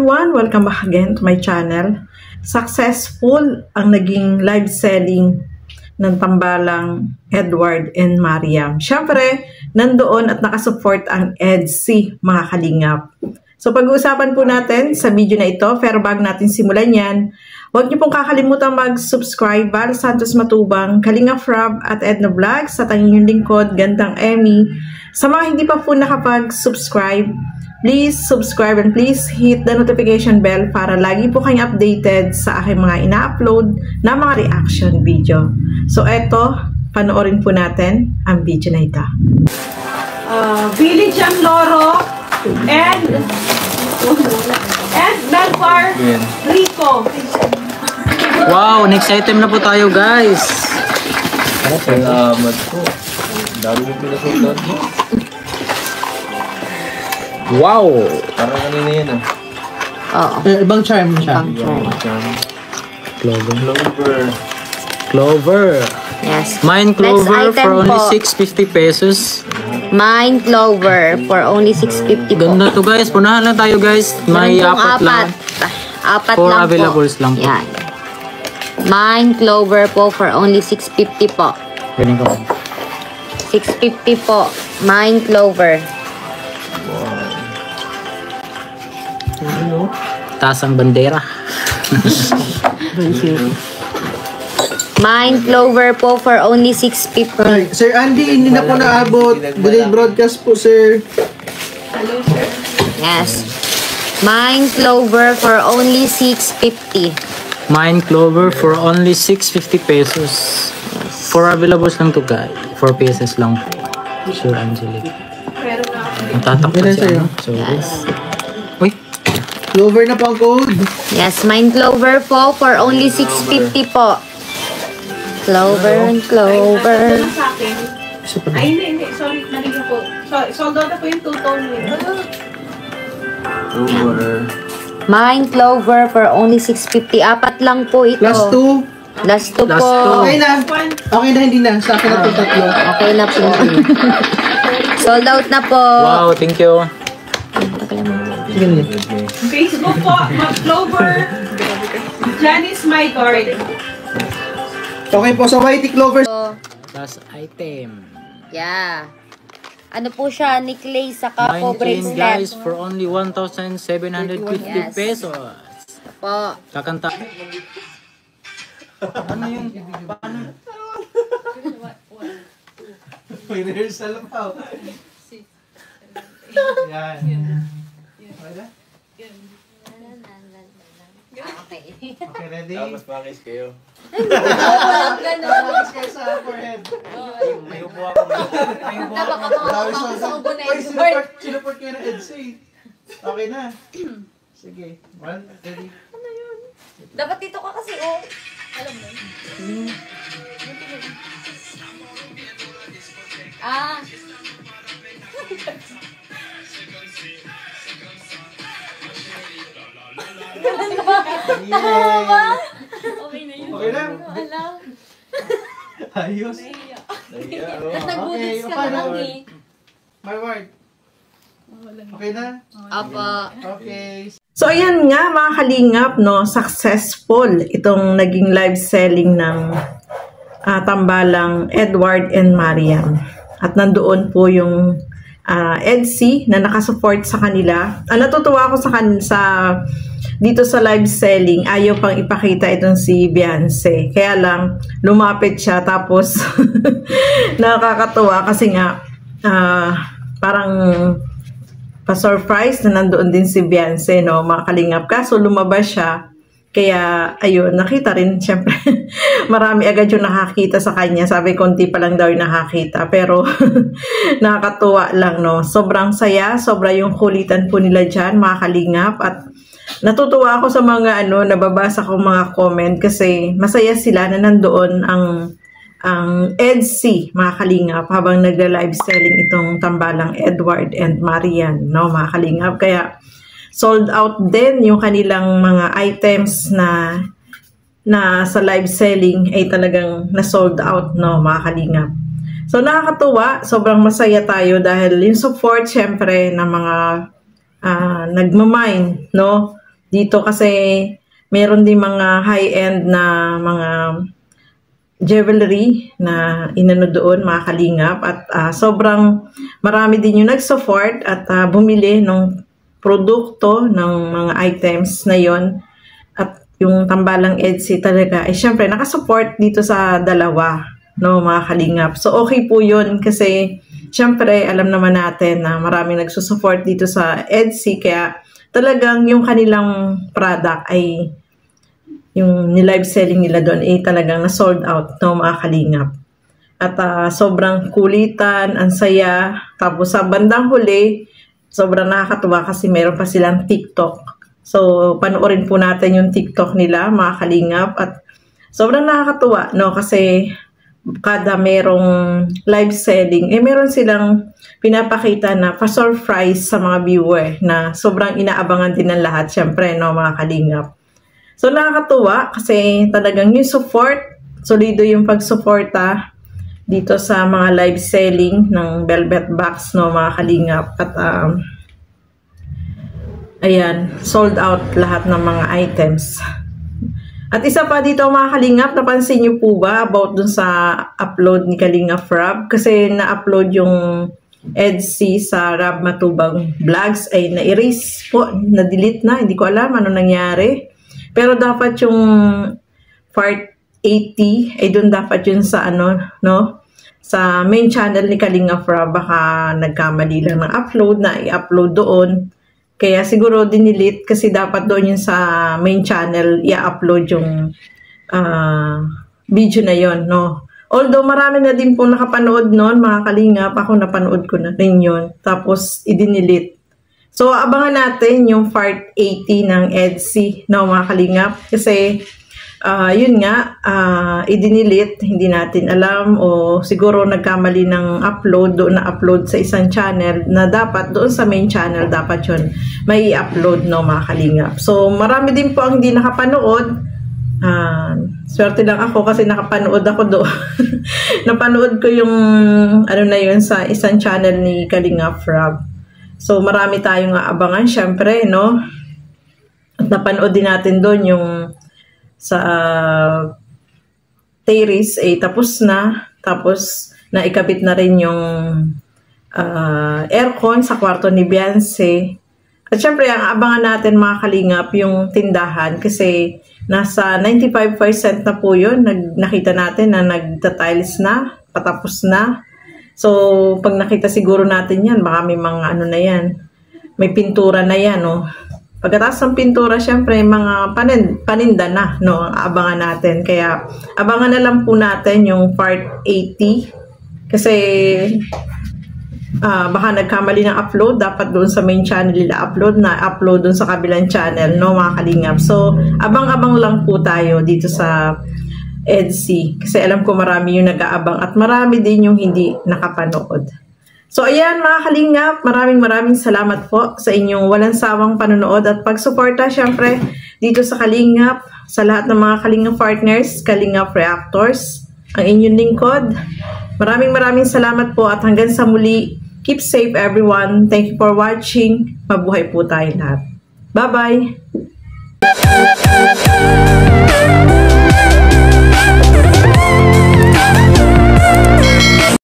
everyone! Welcome back again to my channel. Successful ang naging live selling ng tambalang Edward and Mariam. Siyempre, nandoon at nakasupport ang EDC, mga kalingap. So pag-uusapan po natin sa video na ito, pero bago natin simulan yan, huwag niyo pong kakalimutan mag-subscribe. Val Santos Matubang, Kalingap Rob at Edna Vlogs, at ang inyong lingkod, Gandang Emmy. Sa mga hindi pa po nakapag-subscribe, please subscribe and please hit the notification bell para lagi po kayong updated sa aking mga ina-upload na mga reaction video. So eto, panoorin po natin ang video na ito. Village ang Loro and Melfar Rico. Wow, next item na po tayo, guys. Salamat po. Dami yung pinasundan mo. Wow! Parang kanina yan ah. Oo. Ibang charm siya. Ibang charm. Clover. Clover. Yes. Mine Clover Next for item only po. 650 pesos. Mine Clover for only 650 po. Ganda to, guys. Punahan lang tayo, guys. May Meron pong apat lang. Apat Four lang po. availables lang po. Yan. Mine Clover po for only 650 po. Galing ko. 650 po. Mine Clover. Taas ang bandera. Mine Clover po for only 650. Sir Andy, hindi na po naabot. Delayed broadcast po, sir. Yes. Mine Clover for only 650. Mine Clover for only 650 pesos. Four availables lang to, guys. 4 pieces lang po. Sure, Angelique. Natatakpan siya. So, Yes. uy. Clover na po ang code. Yes, Mine Clover po for only 650 po. Clover and Clover. Sa akin. Ay, hindi. Sorry, mali na po. Sold out na po yung two-tone mo. Clover. Mine Clover for only 650. Apat lang po ito. Last two. Last two Last po. two. Okay na. Okay na, hindi na. Sa akin na po tatlo. Okay na po. Sold out na po. Wow, thank you. Facebook po, Clover. Janice My Guard. Okay po, sa Whitey Clover. Last item. Yeah. Ano po siya? Necklace sa kapo Mine chain, bracelet. guys, for only 1,750 Yes. pesos. Po. Kakanta. Ano yun? Paano? May rehearsal pa. Yan. Okay na? Okay. Okay, ready? Tapos pakis kayo. Tapos kayo sa forehead. May upo ako. May upo ako. Sinuport kayo ng EDC. Okay na. Sige. One, ready? Dapat dito ka kasi, oh. Alam mo. Ah. Okay na yun. Okay na? Ayos. Okay, okay na. My word. Okay na? Apa. Okay. So ayan nga mga kalingap, no, successful itong naging live selling ng tambalang Edward and Mariam. At nandoon po yung EDC na nakasupport sa kanila. Natutuwa ako sa dito sa live selling, ayaw pang ipakita itong si Beyonce. Kaya lang, lumapit siya tapos nakakatuwa kasi nga parang pa-surprise na nandoon din si Beyonce, no, mga kalingap. Kaso lumabas siya. Kaya, ayun, nakita rin, syempre, marami agad yung nakakita sa kanya. Sabi, konti pa lang daw yung nakakita. Pero, nakakatuwa lang, no. Sobrang saya, sobra yung kulitan po nila dyan, mga kalingap. At natutuwa ako sa mga, nababasa ko mga comment kasi masaya sila na nandoon ang EDC, mga kalingap, habang nagla-live selling itong tambalang Edward and Mariam, no, mga kalingap. Kaya, sold out din yung kanilang mga items na sa live selling ay talagang na-sold out, no, mga kalingap. So, nakakatuwa. Sobrang masaya tayo dahil yung support, syempre, ng mga nagmamine, no, dito kasi meron din mga high-end na mga jewelry na inano doon, mga kalingap, at sobrang marami din yung nag-support at bumili ng produkto ng mga items na yon. At yung Tambalang Etsy talaga ay syempre nakasupport dito sa dalawa, no, mga kalingap. So okay po yun kasi syempre alam naman natin na maraming nagsusupport dito sa Etsy, kaya talagang yung kanilang product ay yung ni-live selling nila doon ay talagang na-sold out, no, mga kalingap. At sobrang kulitan, ang saya. Tapos sa bandang huli, sobrang nakakatuwa kasi meron pa silang TikTok. So, panoorin po natin yung TikTok nila, mga kalingap. At sobrang nakakatuwa, no, kasi kada merong live selling, meron silang pinapakita na pa-surprise sa mga viewer na sobrang inaabangan din ng lahat, syempre, no, mga kalingap. So, nakakatuwa kasi talagang yung support, solido yung pag-suporta dito sa mga live selling ng Velvet Box, no, mga kalingap. At, ayan, sold out lahat ng mga items. At isa pa dito, mga kalingap, napansin nyo po ba about dun sa upload ni Kalingap Rab? Kasi na-upload yung Etsy sa Rab Matubang Vlogs ay na-erase po, na-delete na, hindi ko alam ano nangyari. Pero dapat yung part 80 ay doon dapat yun sa ano, no? Sa main channel ni Kalingap Rab, baka nagkamali lang ng upload na i-upload doon. Kaya siguro dinilit kasi dapat doon yun sa main channel i-upload yung video na yon, no? Although marami na din po nakapanood noon, mga kalingap, ako napanood ko na rin yun. Tapos idinilit. So, abangan natin yung part 80 ng Etsy, no, mga kalingap. Kasi, yun nga, idinilit, hindi natin alam, o siguro nagkamali ng upload, doon na-upload sa isang channel, na dapat doon sa main channel, dapat yun, may i-upload, no, mga kalingap. So, marami din po ang hindi nakapanood. Swerte lang ako kasi nakapanood ako doon. Napanood ko yung, ano na yun, sa isang channel ni Kalingap Rab. So, marami tayong aabangan, syempre, no? At napanood din natin doon yung sa terrace, tapos na. Tapos, naikabit na rin yung aircon sa kwarto ni Beyonce. At syempre, ang abangan natin, mga kalingap, yung tindahan. Kasi, nasa 95% na po yun. Nakita natin na nagta-tiles na, patapos na. So, pag nakita siguro natin yan, baka may mga ano na yan, may pintura na yan, no? Pagkatapos ng pintura, syempre, mga paninda na, no? Ang abangan natin. Kaya, abangan na lang po natin yung part 80. Kasi, baka nagkamali ng upload, dapat doon sa main channel nila upload doon sa kabilang channel, no, mga kalingap. So, abang-abang lang po tayo dito sa Etsy. Kasi alam ko marami yung nag-aabang at marami din yung hindi nakapanood. So, ayan, mga kalingap, maraming salamat po sa inyong walang sawang panonood at pagsuporta, syempre, dito sa Kalingap, sa lahat ng mga Kalingap partners, Kalingap Reactors, ang inyong lingkod. Maraming salamat po at hanggang sa muli, keep safe everyone. Thank you for watching. Mabuhay po tayo lahat. Bye-bye!